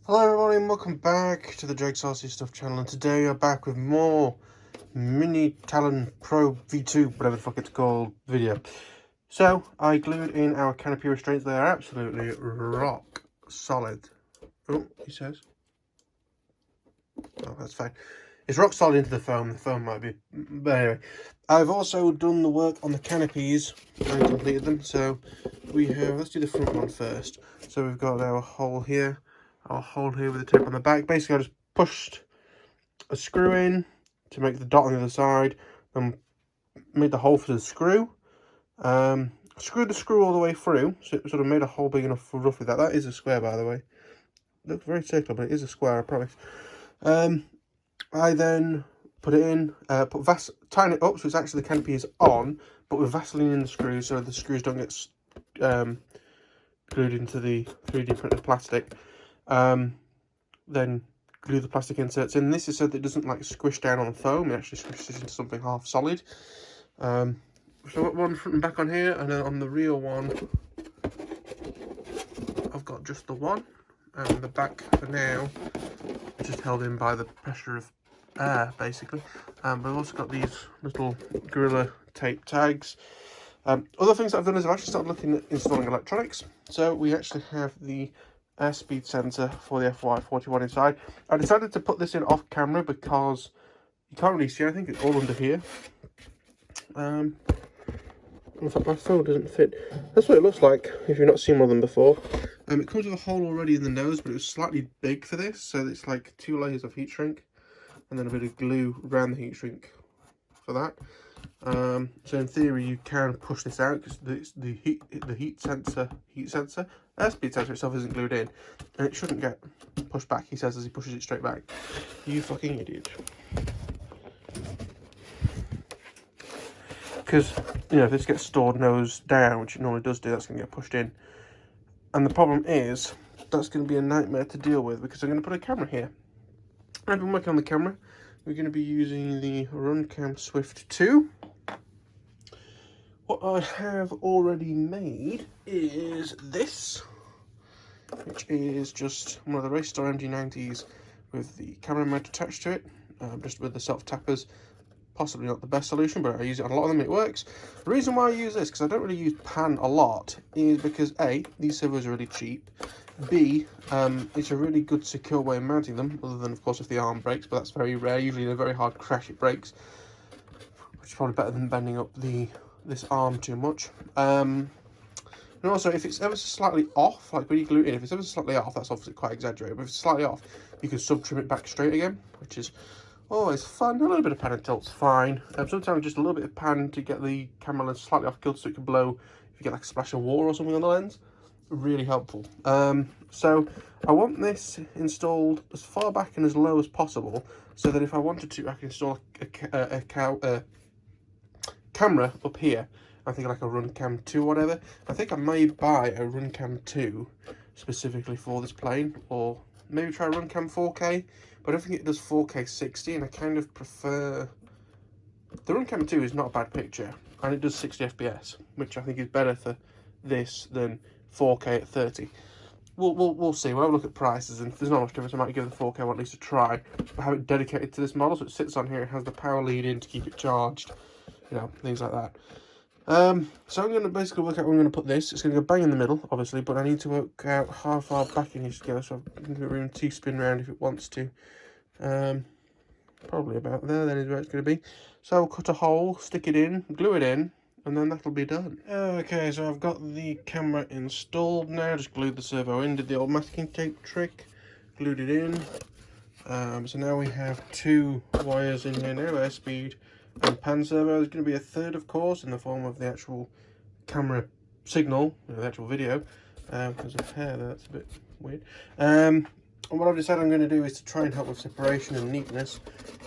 Hello everybody and welcome back to the Drake Saucy Stuff channel, and today we're back with more Mini Talon V2, whatever the fuck it's called, video. So, I glued in our canopy restraints. They are absolutely rock solid. Oh, he says. Oh, that's fine. It's rock solid into the foam might be, but anyway. I've also done the work on the canopies and completed them, so we have, let's do the front one first. So we've got our hole here. I'll hold here with the tape on the back. Basically, I just pushed a screw in to make the dot on the other side, then made the hole for the screw. Screwed the screw all the way through, so it sort of made a hole big enough for roughly that. That is a square, by the way. It looks very circular, but it is a square, I promise. I then put it in, tighten it up so it's actually the canopy is on, but with Vaseline in the screws so the screws don't get glued into the 3D printed plastic. Then glue the plastic inserts in. This is so that it doesn't like squish down on the foam, it actually squishes into something half solid. So I've got one front and back on here, and then on the real one I've got just the one, and the back for now just held in by the pressure of air basically. But I've also got these little Gorilla tape tags. Other things that I've done is I've actually started looking at installing electronics. So we actually have the Airspeed Sensor for the FY41 inside. I decided to put this in off camera because you can't really see, I think it's all under here. In fact, my phone doesn't fit. That's what it looks like if you've not seen one of them before. It comes with a hole already in the nose, but it was slightly big for this, so it's like 2 layers of heat shrink and then a bit of glue around the heat shrink for that. So in theory you can push this out because the heat sensor airspeed sensor itself isn't glued in, and it shouldn't get pushed back, he says, as he pushes it straight back. You fucking idiot. Because, you know, if this gets stored nose down, which it normally does do, that's going to get pushed in. And the problem is, that's going to be a nightmare to deal with because I'm going to put a camera here. I've been working on the camera. We're going to be using the Runcam Swift 2. What I have already made is this, which is just one of the Raystar MG90s with the camera mount attached to it, just with the self-tappers. Possibly not the best solution, but I use it on a lot of them, it works. The reason why I use this, because I don't really use pan a lot, is because A, these servos are really cheap, B, it's a really good secure way of mounting them, other than of course if the arm breaks, but that's very rare. Usually in a very hard crash it breaks, which is probably better than bending up this arm too much. And also, if it's ever so slightly off, like when you glue it in, if it's ever so slightly off, that's obviously quite exaggerated, but if it's slightly off, you can sub-trim it back straight again, which is always fun. A little bit of pan and tilt's fine. Sometimes just a little bit of pan to get the camera lens slightly off kilter so it can blow if you get like a splash of water or something on the lens. Really helpful. So I want this installed as far back and as low as possible, so that if I wanted to, I can install a camera up here. I think like a Runcam 2 or whatever. I think I may buy a Runcam 2 specifically for this plane, or maybe try Runcam 4K, but I don't think it does 4K 60, and I kind of prefer... The Runcam 2 is not a bad picture, and it does 60 FPS, which I think is better for this than 4K at 30. We'll see. We'll have a look at prices, and if there's not much difference, I might give the 4K one at least a try. But have it dedicated to this model, so it sits on here, it has the power lead in to keep it charged, you know, things like that. So I'm going to basically work out where I'm going to put this. It's going to go bang in the middle, obviously, but I need to work out how far back it needs to go, so I'm going to give it room to spin round if it wants to. Probably about there, then is where it's going to be. So I'll cut a hole, stick it in, glue it in, and then that'll be done. Okay, so I've got the camera installed now, just glued the servo in, did the old masking tape trick, glued it in. So now we have 2 wires in here now, airspeed and pan servo. There's going to be a third, of course, in the form of the actual camera signal, the actual video. There's a hair there, that's a bit weird. And what I've decided I'm going to do is to try and help with separation and neatness,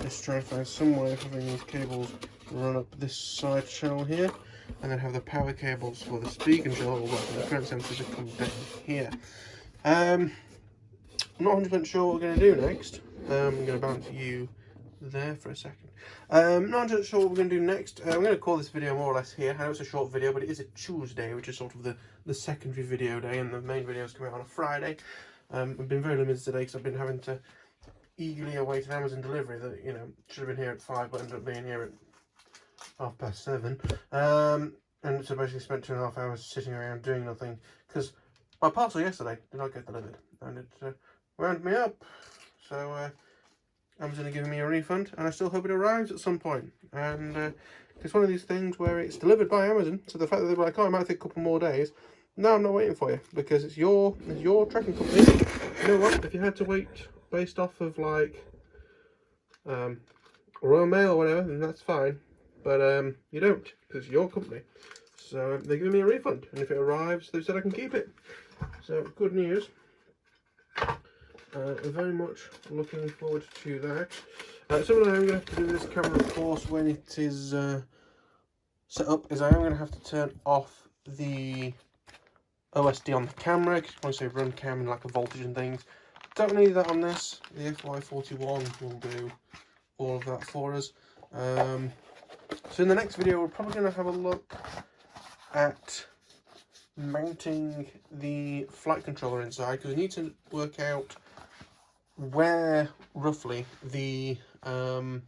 just try and find some way of having these cables run up this side channel here, and then have the power cables for the speed control and the current sensors that come down here. I'm not 100% sure what we're going to do next. I'm going to bounce you there for a second. Not sure what we're going to do next. I'm going to call this video more or less here. I know it's a short video, but it is a Tuesday, which is sort of the secondary video day, and the main video is coming out on a Friday. I've been very limited today because I've been having to eagerly await an Amazon delivery that, you know, should have been here at 5 but ended up being here at 7:30. And so basically spent 2.5 hours sitting around doing nothing because my parcel yesterday did not get delivered and it wound me up. So Amazon are giving me a refund and I still hope it arrives at some point. And it's one of these things where it's delivered by Amazon, so the fact that they were like, oh, it might take a couple more days. No, I'm not waiting for you because it's your tracking company. You know what? If you had to wait based off of like Royal Mail or whatever, then that's fine. But you don't, because it's your company. So they're giving me a refund, and if it arrives, they've said I can keep it. So good news. Very much looking forward to that. So what I'm going to have to do with this camera, of course, when it is set up, is I am going to have to turn off the OSD on the camera, because you want to say Runcam and like a voltage and things. Don't need that on this. The FY41 will do all of that for us. So in the next video, we're probably going to have a look at mounting the flight controller inside, because we need to work out where roughly the motor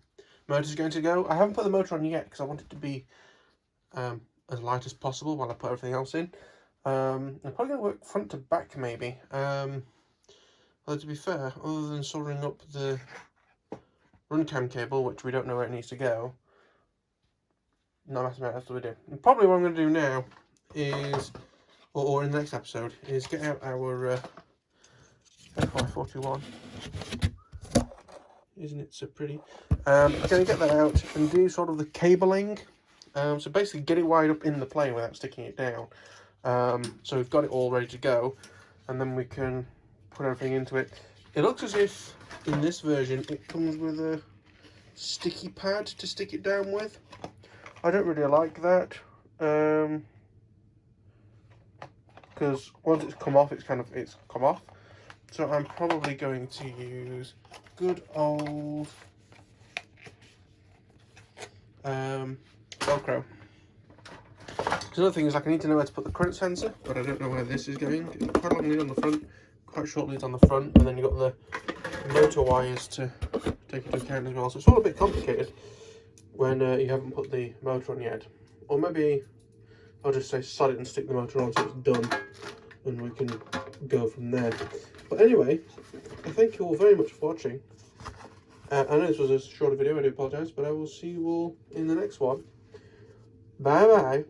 is going to go. I haven't put the motor on yet because I want it to be as light as possible while I put everything else in. I'm probably going to work front to back maybe. Although to be fair, other than soldering up the Runcam cable, which we don't know where it needs to go, no matter what else we do. And probably what I'm going to do now is, or in the next episode, is get out our FY41. Isn't it so pretty? I'm going to get that out and do sort of the cabling. So basically get it wired up in the plane without sticking it down. So we've got it all ready to go, and then we can put everything into it. It looks as if in this version it comes with a sticky pad to stick it down with. I don't really like that, because once it's come off, it's come off. So I'm probably going to use good old Velcro. So another thing is, like, I need to know where to put the current sensor, but I don't know where this is going. It's quite a long lead on the front, quite short leads on the front, and then you've got the motor wires to take into account as well. So it's all a bit complicated when you haven't put the motor on yet. Or maybe I'll just say sod it and stick the motor on so it's done, and we can go from there. But anyway, I thank you all very much for watching. I know this was a shorter video, I do apologise, but I will see you all in the next one. Bye bye.